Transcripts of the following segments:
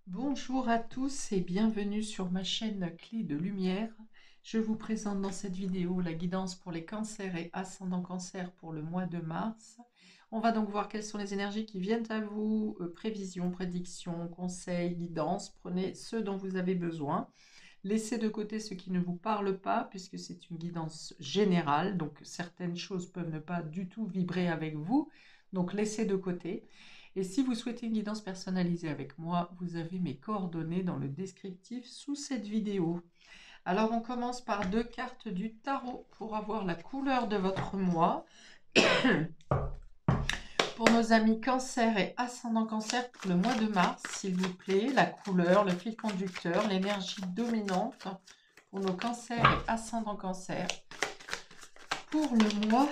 Bonjour à tous et bienvenue sur ma chaîne Clé de Lumière. Je vous présente dans cette vidéo la guidance pour les cancers et ascendant cancer pour le mois de mars. On va donc voir quelles sont les énergies qui viennent à vous, prévisions, prédictions, conseils, guidance. Prenez ce dont vous avez besoin. Laissez de côté ce qui ne vous parle pas puisque c'est une guidance générale, donc certaines choses peuvent ne pas du tout vibrer avec vous, donc laissez de côté. Et si vous souhaitez une guidance personnalisée avec moi, vous avez mes coordonnées dans le descriptif sous cette vidéo. Alors on commence par deux cartes du tarot pour avoir la couleur de votre mois. Pour nos amis cancer et ascendant cancer pour le mois de mars, s'il vous plaît, la couleur, le fil conducteur, l'énergie dominante pour nos cancers et ascendant cancer. Pour le mois,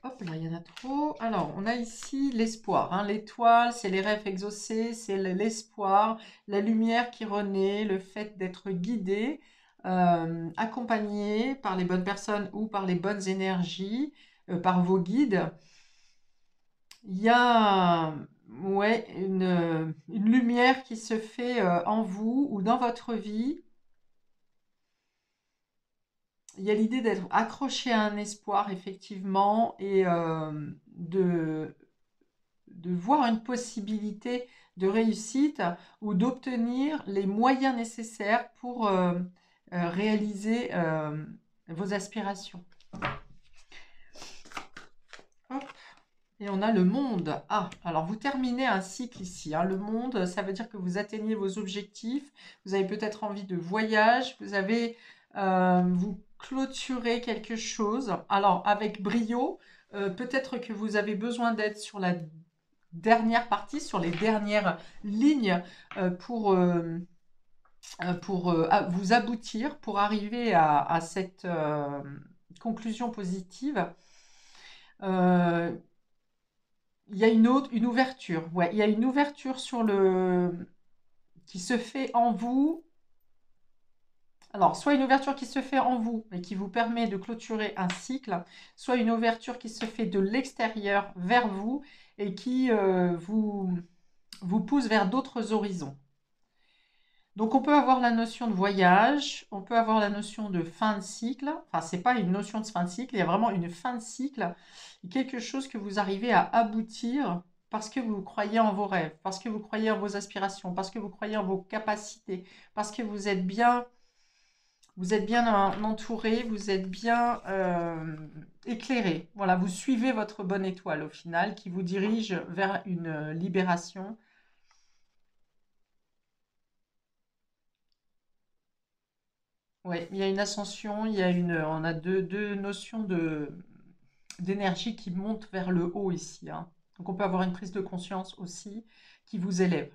hop là, il y en a trop. Alors, on a ici l'espoir, hein. L'étoile, c'est les rêves exaucés, c'est l'espoir, la lumière qui renaît, le fait d'être guidé, accompagné par les bonnes personnes ou par les bonnes énergies, par vos guides. Il y a ouais, une lumière qui se fait en vous ou dans votre vie. Il y a l'idée d'être accroché à un espoir, effectivement, et de voir une possibilité de réussite ou d'obtenir les moyens nécessaires pour réaliser vos aspirations. Hop. Et on a le monde. Ah, alors vous terminez un cycle ici, hein. Le monde, ça veut dire que vous atteignez vos objectifs. Vous avez peut-être envie de voyage. Vous avez, vous clôturez quelque chose. Alors avec brio, peut-être que vous avez besoin d'aide sur la dernière partie, sur les dernières lignes pour vous aboutir, pour arriver à cette conclusion positive. Euh, Il y a une ouverture, ouais, il y a une ouverture qui se fait en vous. Alors, soit une ouverture qui se fait en vous et qui vous permet de clôturer un cycle, soit une ouverture qui se fait de l'extérieur vers vous et qui vous pousse vers d'autres horizons. Donc, on peut avoir la notion de voyage, on peut avoir la notion de fin de cycle. Enfin, c'est pas une notion de fin de cycle, il y a vraiment une fin de cycle, quelque chose que vous arrivez à aboutir parce que vous croyez en vos rêves, parce que vous croyez en vos aspirations, parce que vous croyez en vos capacités, parce que vous êtes bien entouré, vous êtes bien éclairé. Voilà, vous suivez votre bonne étoile au final qui vous dirige vers une libération. Oui, il y a une ascension, on a deux notions d'énergie qui montent vers le haut ici, hein. Donc on peut avoir une prise de conscience aussi qui vous élève.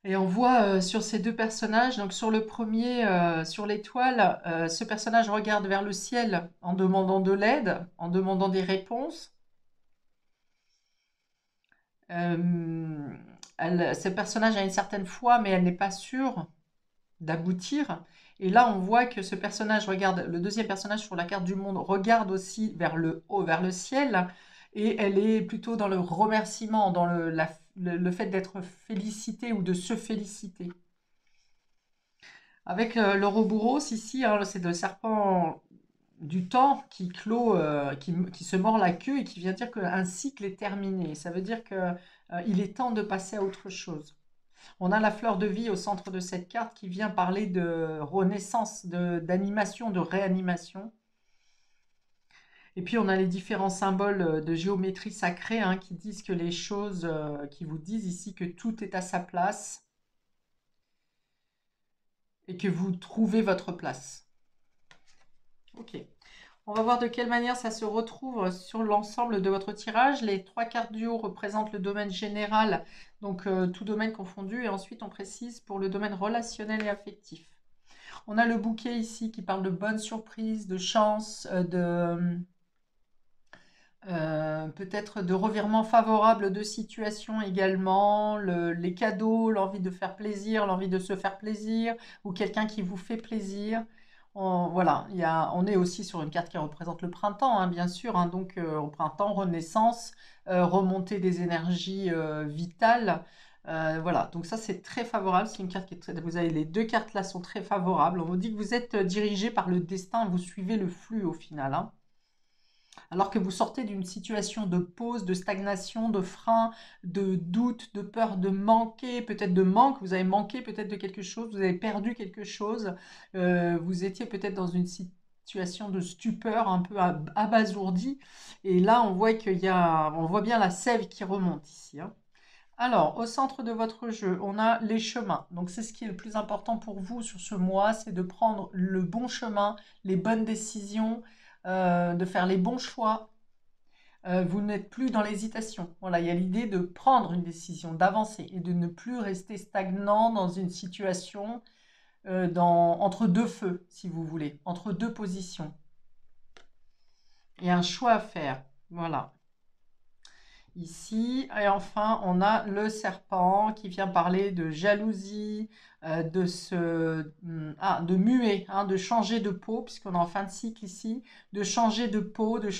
Et on voit sur ces deux personnages, donc sur le premier, sur l'étoile, ce personnage regarde vers le ciel en demandant de l'aide, en demandant des réponses. Ce personnage a une certaine foi, mais elle n'est pas sûre d'aboutir. Et là, on voit que ce personnage regarde, le deuxième personnage sur la carte du monde regarde aussi vers le haut, vers le ciel, et elle est plutôt dans le remerciement, dans le fait d'être félicité ou de se féliciter. Avec l'Ouroboros ici, hein, c'est le serpent du temps qui clôt, qui se mord la queue et qui vient dire qu'un cycle est terminé. Ça veut dire qu'il est temps de passer à autre chose. On a la fleur de vie au centre de cette carte qui vient parler de renaissance, d'animation, de réanimation. Et puis on a les différents symboles de géométrie sacrée, hein, qui disent que les choses, qui vous disent ici que tout est à sa place et que vous trouvez votre place. Ok. On va voir de quelle manière ça se retrouve sur l'ensemble de votre tirage. Les trois cartes du haut représentent le domaine général, donc tout domaine confondu. Et ensuite, on précise pour le domaine relationnel et affectif. On a le bouquet ici qui parle de bonnes surprises, de chance, peut-être de revirements favorables de situation également, les cadeaux, l'envie de faire plaisir, l'envie de se faire plaisir, ou quelqu'un qui vous fait plaisir. Voilà, on est aussi sur une carte qui représente le printemps, hein, bien sûr, hein, donc au printemps, renaissance, remontée des énergies vitales, Voilà, donc ça c'est très favorable. C'est une carte qui est très... Vous avez les deux cartes là sont très favorables. On vous dit que vous êtes dirigé par le destin, vous suivez le flux au final, hein. Alors que vous sortez d'une situation de pause, de stagnation, de frein, de doute, de peur de manquer, peut-être de manque, vous avez manqué peut-être de quelque chose, vous avez perdu quelque chose, vous étiez peut-être dans une situation de stupeur un peu abasourdi, et là on voit on voit bien la sève qui remonte ici, hein. Alors, au centre de votre jeu, on a les chemins. Donc, c'est ce qui est le plus important pour vous sur ce mois, c'est de prendre le bon chemin, les bonnes décisions, de faire les bons choix. Vous n'êtes plus dans l'hésitation. Voilà, il y a l'idée de prendre une décision, d'avancer et de ne plus rester stagnant dans une situation entre deux feux, si vous voulez, entre deux positions. Il y a un choix à faire. Voilà. Ici, et enfin, on a le serpent qui vient parler de jalousie, de muer, hein, de changer de peau, puisqu'on est en fin de cycle ici, de changer de peau, de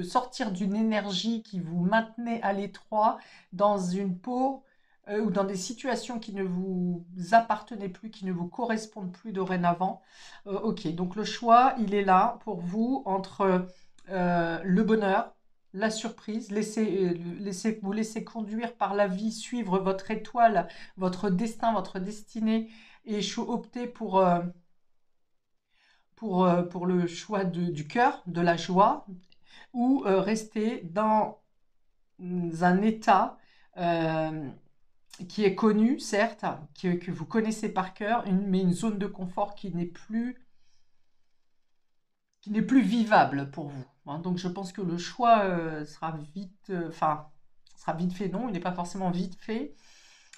sortir d'une énergie qui vous maintenait à l'étroit dans une peau ou dans des situations qui ne vous appartenaient plus, qui ne vous correspondent plus dorénavant. Ok, donc le choix, il est là pour vous entre le bonheur, la surprise, vous laissez conduire par la vie, suivre votre étoile, votre destin, votre destinée, et opter pour le choix du cœur, de la joie, ou rester dans un état euh, qui est connu, certes, que vous connaissez par cœur, mais une zone de confort qui n'est plus vivable pour vous, hein. Donc je pense que le choix sera vite fait, non, il n'est pas forcément vite fait,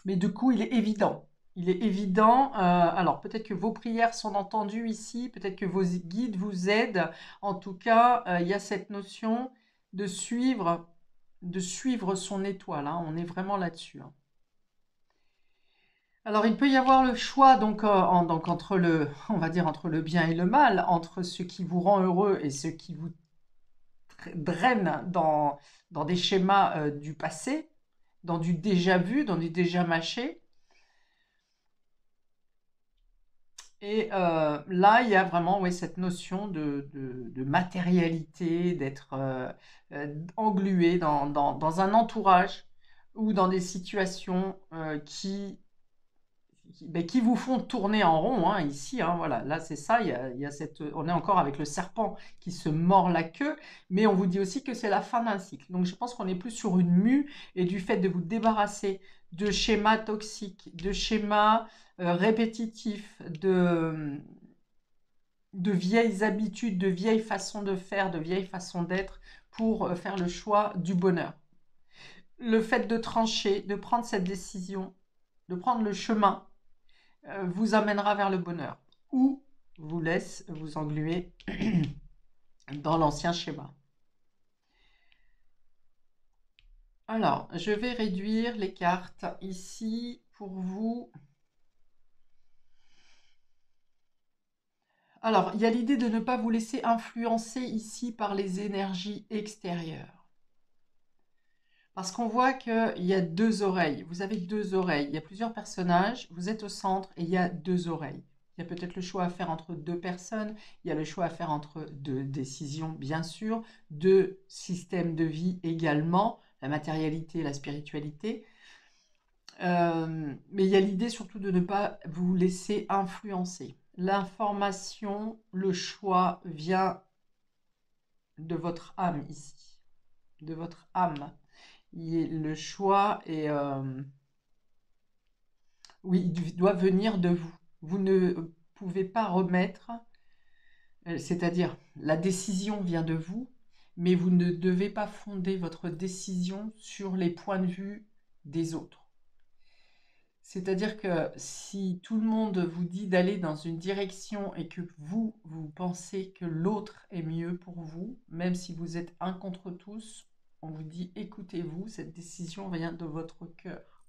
mais du coup il est évident. Il est évident, alors peut-être que vos prières sont entendues ici, peut-être que vos guides vous aident. En tout cas, il y a cette notion de suivre son étoile, hein. On est vraiment là-dessus, hein. Alors, il peut y avoir le choix donc entre on va dire entre le bien et le mal, entre ce qui vous rend heureux et ce qui vous draine dans des schémas du passé, dans du déjà vu, dans du déjà mâché. Et là, il y a vraiment oui, cette notion de matérialité, d'être englué dans un entourage ou dans des situations qui vous font tourner en rond, hein, ici, hein, voilà, là c'est ça, il y a on est encore avec le serpent qui se mord la queue, mais on vous dit aussi que c'est la fin d'un cycle. Donc je pense qu'on est plus sur une mue et du fait de vous débarrasser de schémas toxiques, de schémas répétitifs, de vieilles habitudes, de vieilles façons de faire, de vieilles façons d'être pour faire le choix du bonheur. Le fait de trancher, de prendre cette décision, de prendre le chemin vous amènera vers le bonheur ou vous laisse vous engluer dans l'ancien schéma. Alors, je vais réduire les cartes ici pour vous. Alors, il y a l'idée de ne pas vous laisser influencer ici par les énergies extérieures. Parce qu'on voit qu'il y a deux oreilles. Vous avez deux oreilles. Il y a plusieurs personnages. Vous êtes au centre et il y a deux oreilles. Il y a peut-être le choix à faire entre deux personnes. Il y a le choix à faire entre deux décisions, bien sûr. Deux systèmes de vie également. La matérialité, la spiritualité. Mais il y a l'idée surtout de ne pas vous laisser influencer. L'information, le choix vient de votre âme ici. De votre âme. Le choix est, oui, il doit venir de vous. Vous ne pouvez pas remettre, c'est-à-dire la décision vient de vous, mais vous ne devez pas fonder votre décision sur les points de vue des autres. C'est-à-dire que si tout le monde vous dit d'aller dans une direction et que vous pensez que l'autre est mieux pour vous, même si vous êtes un contre tous, on vous dit écoutez-vous, cette décision vient de votre cœur.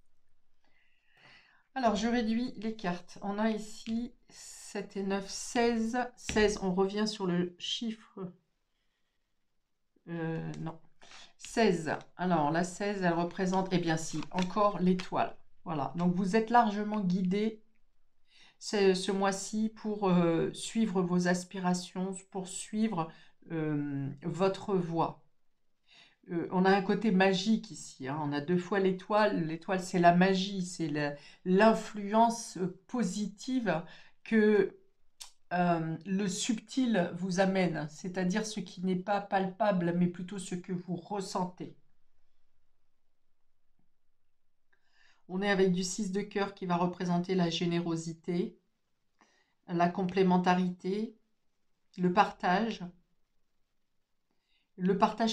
Alors, je réduis les cartes. On a ici 7 et 9, 16. 16, on revient sur le chiffre. Non. 16. Alors, la 16, elle représente, eh bien si, encore l'étoile. Voilà, donc vous êtes largement guidé ce mois-ci pour suivre vos aspirations, pour suivre votre voie. On a un côté magique ici, hein. On a deux fois l'étoile. L'étoile, c'est la magie, c'est l'influence positive que le subtil vous amène, c'est-à-dire ce qui n'est pas palpable, mais plutôt ce que vous ressentez. On est avec du 6 de cœur qui va représenter la générosité, la complémentarité, le partage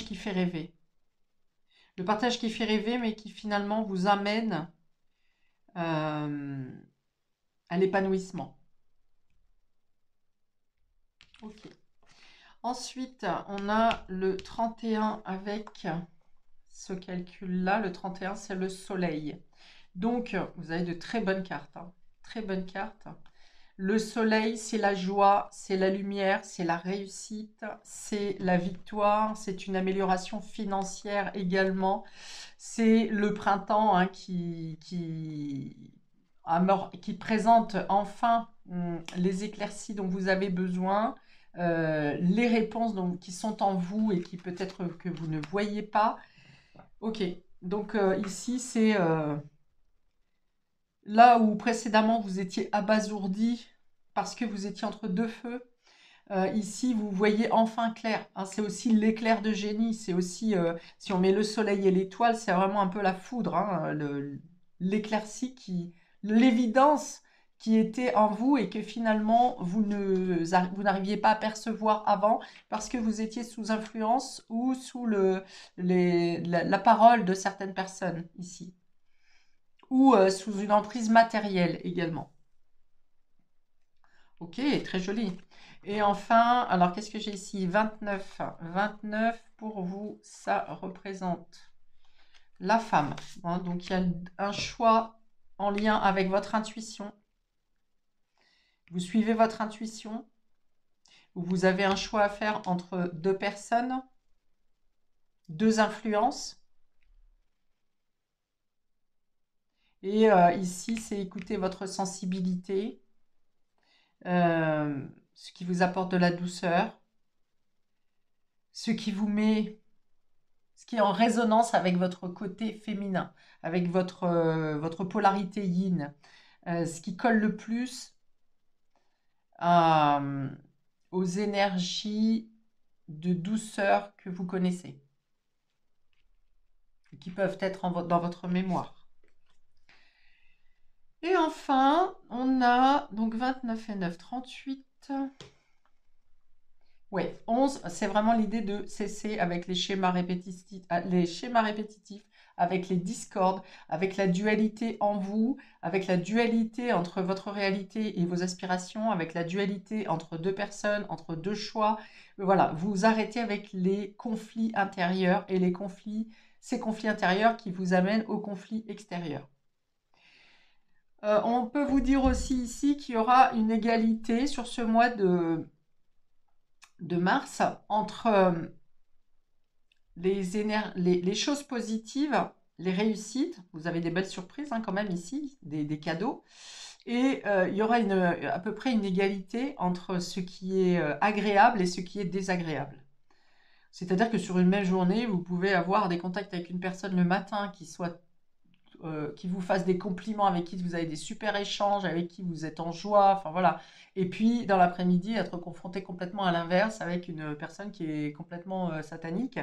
qui fait rêver. Le partage qui fait rêver, mais qui finalement vous amène à l'épanouissement. Ok. Ensuite, on a le 31 avec ce calcul-là. Le 31, c'est le soleil. Donc, vous avez de très bonnes cartes, hein. Très bonnes cartes. Le soleil, c'est la joie, c'est la lumière, c'est la réussite, c'est la victoire, c'est une amélioration financière également. C'est le printemps, hein, qui présente enfin les éclaircies dont vous avez besoin, les réponses qui sont en vous et qui peut-être que vous ne voyez pas. Ok, donc ici c'est là où précédemment vous étiez abasourdi parce que vous étiez entre deux feux. Ici, vous voyez enfin clair, hein. C'est aussi l'éclair de génie. C'est aussi, si on met le soleil et l'étoile, c'est vraiment un peu la foudre, hein, l'éclaircie l'évidence qui était en vous et que finalement vous n'arriviez pas à percevoir avant parce que vous étiez sous influence ou sous la parole de certaines personnes ici, ou sous une emprise matérielle également. Ok, très joli. Et enfin, alors qu'est-ce que j'ai ici? 29. 29 pour vous, ça représente la femme, hein. Donc il y a un choix en lien avec votre intuition. Vous suivez votre intuition. Vous avez un choix à faire entre deux personnes, deux influences. Et ici, c'est écouter votre sensibilité, ce qui vous apporte de la douceur, ce qui vous met, ce qui est en résonance avec votre côté féminin, avec votre polarité yin, ce qui colle le plus aux énergies de douceur que vous connaissez, qui peuvent être dans votre mémoire. Et enfin, on a donc 29 et 9, 38. Ouais, 11, c'est vraiment l'idée de cesser avec les schémas répétitifs, avec les discordes, avec la dualité en vous, avec la dualité entre votre réalité et vos aspirations, avec la dualité entre deux personnes, entre deux choix. Voilà, vous arrêtez avec les conflits intérieurs et ces conflits intérieurs qui vous amènent aux conflits extérieurs. On peut vous dire aussi ici qu'il y aura une égalité sur ce mois de mars entre les choses positives, les réussites. Vous avez des belles surprises, hein, quand même ici, des cadeaux. Et il y aura à peu près une égalité entre ce qui est agréable et ce qui est désagréable. C'est-à-dire que sur une même journée, vous pouvez avoir des contacts avec une personne le matin qui vous fasse des compliments, avec qui vous avez des super échanges, avec qui vous êtes en joie, enfin voilà. Et puis dans l'après-midi, être confronté complètement à l'inverse avec une personne qui est complètement satanique,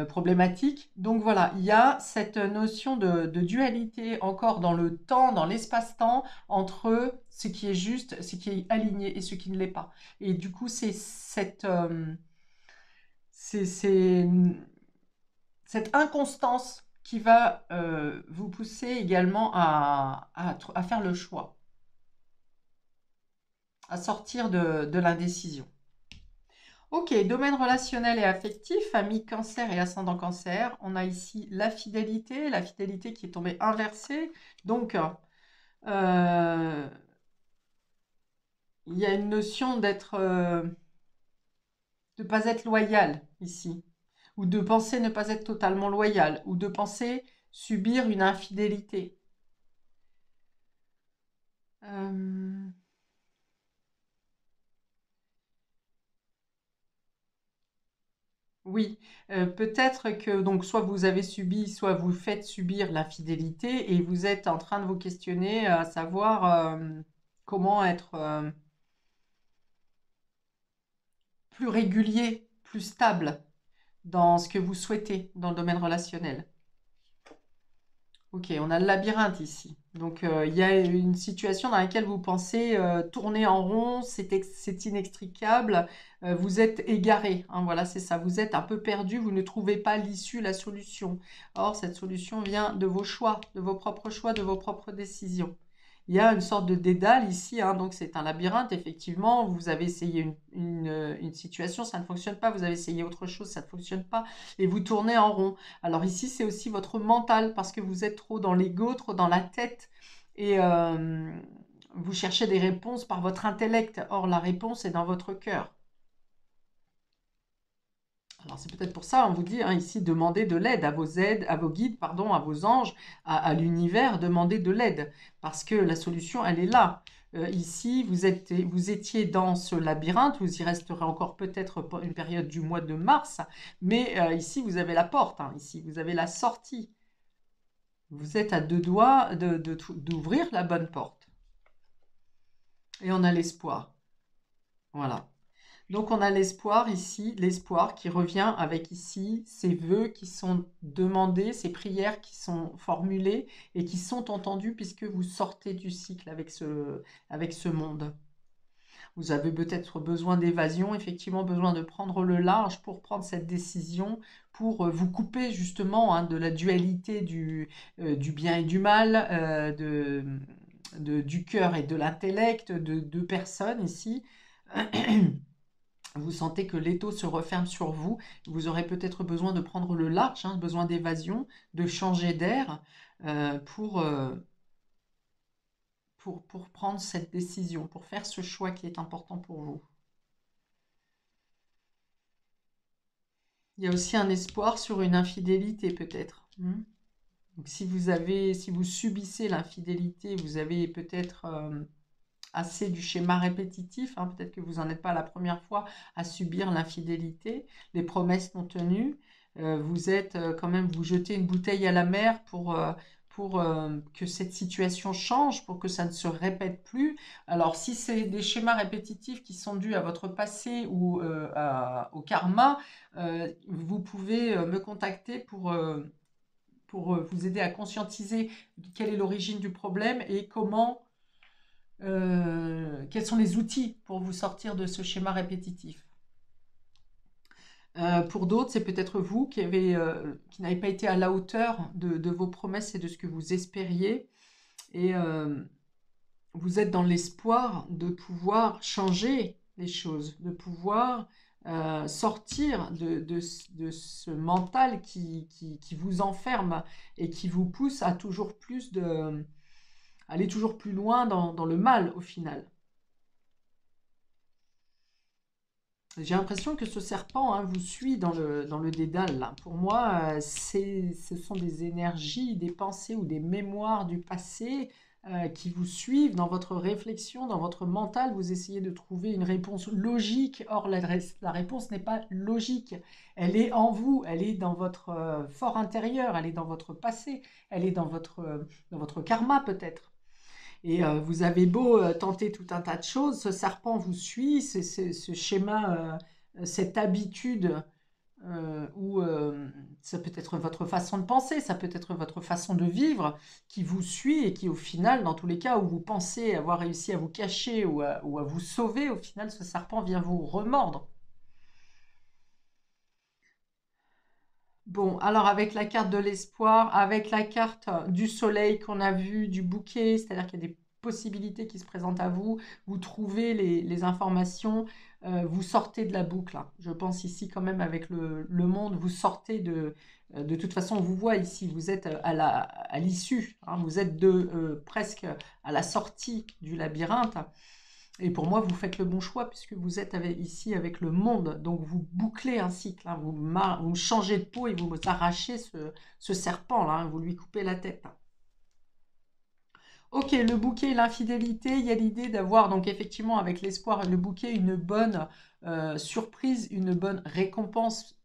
problématique. Donc voilà, il y a cette notion de dualité encore dans le temps, dans l'espace-temps, entre ce qui est juste, ce qui est aligné et ce qui ne l'est pas. Et du coup, c'est cette inconstance qui va vous pousser également à faire le choix, à sortir de l'indécision. Ok, domaine relationnel et affectif, famille cancer et ascendant cancer. On a ici la fidélité qui est tombée inversée. Donc, il y a une notion de ne pas être loyal ici. ou de penser ne pas être totalement loyal, ou de penser subir une infidélité. Euh, oui, peut-être que donc soit vous avez subi, soit vous faites subir l'infidélité et vous êtes en train de vous questionner à savoir comment être plus régulier, plus stable dans ce que vous souhaitez dans le domaine relationnel. Ok, on a le labyrinthe ici. Donc, il y a une situation dans laquelle vous pensez tourner en rond, c'est inextricable, vous êtes égaré, hein, voilà, c'est ça. Vous êtes un peu perdu, vous ne trouvez pas l'issue, la solution. Or, cette solution vient de vos choix, de vos propres choix, de vos propres décisions. Il y a une sorte de dédale ici, hein, donc c'est un labyrinthe, effectivement. Vous avez essayé une situation, ça ne fonctionne pas. Vous avez essayé autre chose, ça ne fonctionne pas. Et vous tournez en rond. Alors ici, c'est aussi votre mental, parce que vous êtes trop dans l'ego, trop dans la tête. Et vous cherchez des réponses par votre intellect. Or, la réponse est dans votre cœur. Alors c'est peut-être pour ça, on vous dit hein, ici, demandez de l'aide à vos guides, pardon, à vos anges, à l'univers, demandez de l'aide. Parce que la solution, elle est là. Ici, vous étiez dans ce labyrinthe, vous y resterez encore peut-être pour une période du mois de mars, mais ici, vous avez la porte, hein, ici, vous avez la sortie. Vous êtes à deux doigts d'ouvrir la bonne porte. Et on a l'espoir. Voilà. Donc on a l'espoir ici, l'espoir qui revient avec ici ces vœux qui sont demandés, ces prières qui sont formulées et qui sont entendues puisque vous sortez du cycle avec ce monde. Vous avez peut-être besoin d'évasion, effectivement besoin de prendre le large pour prendre cette décision, pour vous couper justement hein, de la dualité du bien et du mal, du cœur et de l'intellect, de deux personnes ici. Vous sentez que l'étau se referme sur vous, vous aurez peut-être besoin de prendre le large, hein, besoin d'évasion, de changer d'air pour prendre cette décision, pour faire ce choix qui est important pour vous. Il y a aussi un espoir sur une infidélité peut-être. Donc, si vous subissez l'infidélité, vous avez peut-être assez du schéma répétitif, hein, peut-être que vous n'en êtes pas la première fois à subir l'infidélité, les promesses non tenues, vous êtes quand même, vous jetez une bouteille à la mer pour que cette situation change, pour que ça ne se répète plus. Alors si c'est des schémas répétitifs qui sont dus à votre passé ou au karma, vous pouvez me contacter pour vous aider à conscientiser quelle est l'origine du problème et quels sont les outils pour vous sortir de ce schéma répétitif. Pour d'autres, c'est peut-être vous qui n'avez pas été à la hauteur de vos promesses et de ce que vous espériez. Et vous êtes dans l'espoir de pouvoir changer les choses, de pouvoir sortir de ce mental qui vous enferme et qui vous pousse à toujours plus aller toujours plus loin dans le mal au final. J'ai l'impression que ce serpent hein, vous suit dans le dédale. Là. Pour moi, ce sont des énergies, des pensées ou des mémoires du passé qui vous suivent dans votre réflexion, dans votre mental. Vous essayez de trouver une réponse logique. Or, la réponse n'est pas logique. Elle est en vous, elle est dans votre fort intérieur, elle est dans votre passé, elle est dans votre karma peut-être. Et vous avez beau tenter tout un tas de choses, ce serpent vous suit, ce schéma, cette habitude, ou ça peut être votre façon de penser, ça peut être votre façon de vivre qui vous suit et qui au final, dans tous les cas où vous pensez avoir réussi à vous cacher ou à vous sauver, au final ce serpent vient vous remordre. Bon, alors avec la carte de l'espoir, avec la carte du soleil qu'on a vu, du bouquet, c'est-à-dire qu'il y a des possibilités qui se présentent à vous, vous trouvez les informations, vous sortez de la boucle. Hein. Je pense ici quand même avec le monde, vous sortez de toute façon, on vous voit ici, vous êtes à l'issue, hein, vous êtes presque à la sortie du labyrinthe. Et pour moi, vous faites le bon choix puisque vous êtes ici avec le monde. Donc, vous bouclez un cycle. Hein, vous changez de peau et vous arrachez ce serpent-là. Hein, vous lui coupez la tête. Ok, le bouquet et l'infidélité, il y a l'idée d'avoir, donc effectivement, avec l'espoir et le bouquet, une bonne surprise, une bonne récompense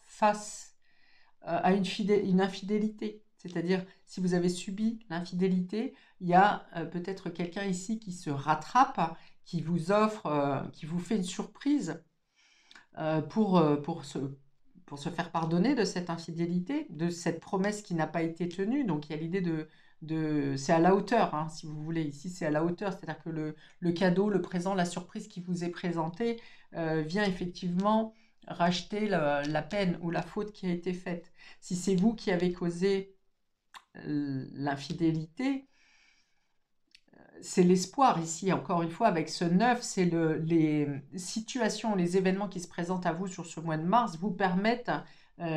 face à une infidélité. C'est-à-dire, si vous avez subi l'infidélité, il y a peut-être quelqu'un ici qui se rattrape, qui vous offre, qui vous fait une surprise pour se faire pardonner de cette infidélité, de cette promesse qui n'a pas été tenue. Donc il y a l'idée c'est à la hauteur, hein, si vous voulez. Ici, c'est à la hauteur, c'est-à-dire que le cadeau, le présent, la surprise qui vous est présentée vient effectivement racheter la peine ou la faute qui a été faite. Si c'est vous qui avez causé l'infidélité, c'est l'espoir ici, encore une fois, avec ce 9, c'est les situations, les événements qui se présentent à vous sur ce mois de mars vous permettent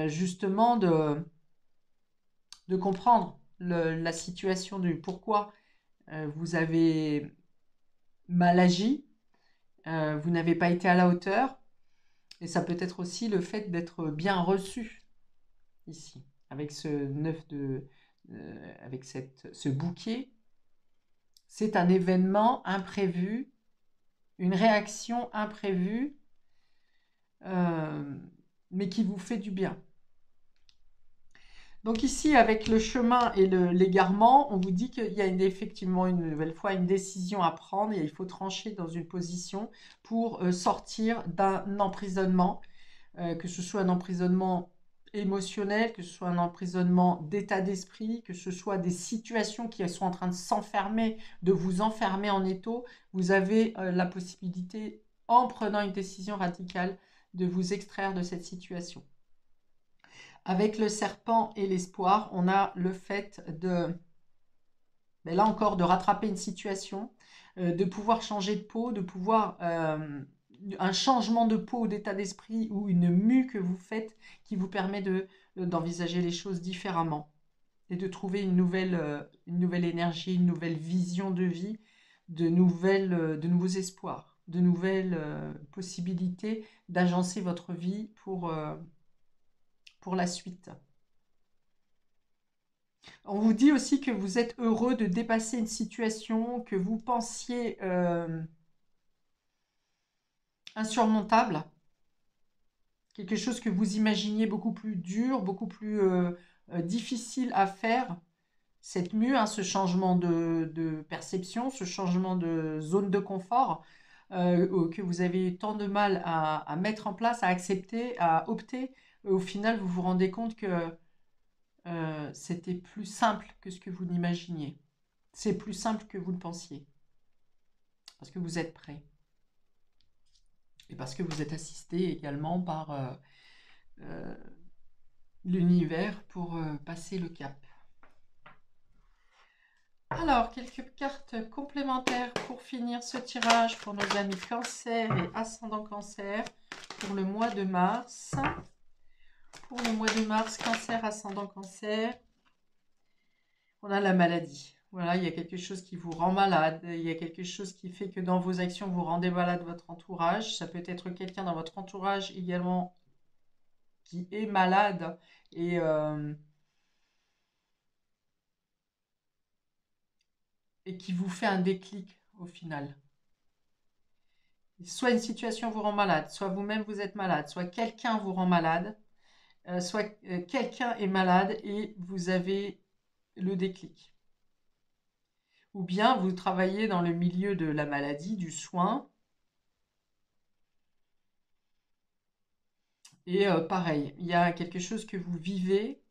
justement de comprendre la situation du pourquoi vous avez mal agi, vous n'avez pas été à la hauteur, et ça peut être aussi le fait d'être bien reçu ici, avec ce 9 avec ce bouquet. C'est un événement imprévu, une réaction imprévue, mais qui vous fait du bien. Donc ici, avec le chemin et l'égarement, on vous dit qu'il y a effectivement une nouvelle fois une décision à prendre et il faut trancher dans une position pour sortir d'un emprisonnement, que ce soit un emprisonnement émotionnel, que ce soit un emprisonnement d'état d'esprit, que ce soit des situations qui sont en train de s'enfermer, de vous enfermer en étau. Vous avez la possibilité, en prenant une décision radicale, de vous extraire de cette situation. Avec le serpent et l'espoir, on a le fait là encore, de rattraper une situation, de pouvoir changer de peau, de pouvoir un changement de peau, d'état d'esprit ou une mue que vous faites qui vous permet d'envisager les choses différemment et de trouver une nouvelle énergie, une nouvelle vision de vie, de nouveaux espoirs, de nouvelles possibilités d'agencer votre vie pour la suite. On vous dit aussi que vous êtes heureux de dépasser une situation que vous pensiez insurmontable, quelque chose que vous imaginiez beaucoup plus dur, beaucoup plus difficile à faire. Cette mue, hein, ce changement de perception, ce changement de zone de confort que vous avez eu tant de mal à mettre en place, à accepter, à opter, au final, vous vous rendez compte que c'était plus simple que ce que vous n'imaginiez. C'est plus simple que vous le pensiez. Parce que vous êtes prêt. Et parce que vous êtes assisté également par euh, l'univers pour passer le cap. Alors, quelques cartes complémentaires pour finir ce tirage pour nos amis Cancer et Ascendant Cancer pour le mois de mars. Pour le mois de mars, Cancer, Ascendant Cancer, on a la maladie. Voilà, il y a quelque chose qui vous rend malade, il y a quelque chose qui fait que dans vos actions, vous rendez malade votre entourage. Ça peut être quelqu'un dans votre entourage également qui est malade et qui vous fait un déclic au final. Soit une situation vous rend malade, soit vous-même vous êtes malade, soit quelqu'un vous rend malade, soit quelqu'un est malade et vous avez le déclic. Ou bien vous travaillez dans le milieu de la maladie, du soin, et pareil, il y a quelque chose que vous vivez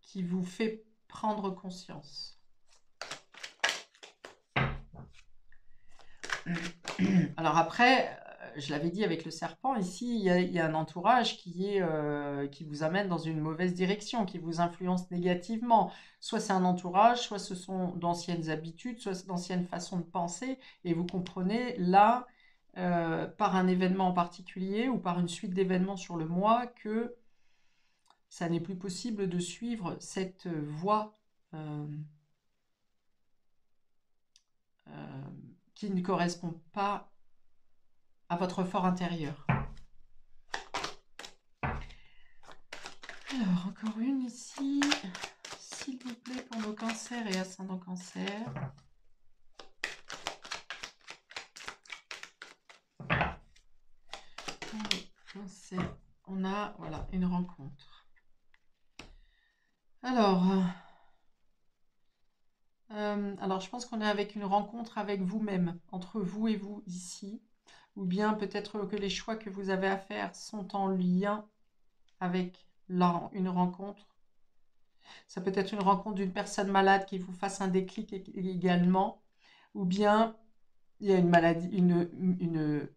qui vous fait prendre conscience. Alors après, je l'avais dit avec le serpent, ici, il y a un entourage qui vous amène dans une mauvaise direction, qui vous influence négativement. Soit c'est un entourage, soit ce sont d'anciennes habitudes, soit d'anciennes façons de penser, et vous comprenez là, par un événement en particulier ou par une suite d'événements sur le mois, que ça n'est plus possible de suivre cette voie qui ne correspond pas à votre fort intérieur. Alors, encore une ici, s'il vous plaît, pour nos cancers et ascendants cancer. Cancer, on a, voilà, une rencontre. Alors je pense qu'on est avec une rencontre avec vous-même, entre vous et vous ici, ou bien peut-être que les choix que vous avez à faire sont en lien avec une rencontre. Ça peut être une rencontre d'une personne malade qui vous fasse un déclic également, ou bien il y a une maladie, une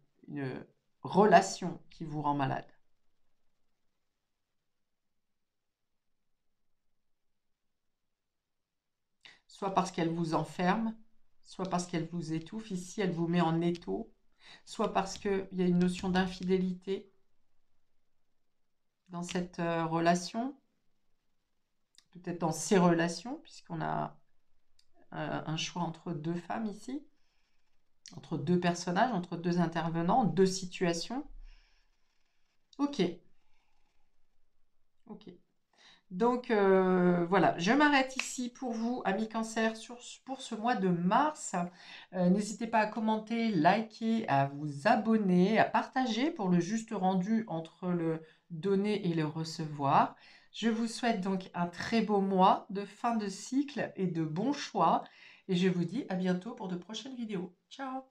relation qui vous rend malade. Soit parce qu'elle vous enferme, soit parce qu'elle vous étouffe. Ici, elle vous met en étau, soit parce qu'il y a une notion d'infidélité dans cette relation, peut-être dans ces relations, puisqu'on a un choix entre deux femmes ici, entre deux personnages, entre deux intervenants, deux situations. Ok. Ok. Donc voilà, je m'arrête ici pour vous, amis cancer, pour ce mois de mars. N'hésitez pas à commenter, liker, à vous abonner, à partager pour le juste rendu entre le donner et le recevoir. Je vous souhaite donc un très beau mois de fin de cycle et de bons choix. Et je vous dis à bientôt pour de prochaines vidéos. Ciao!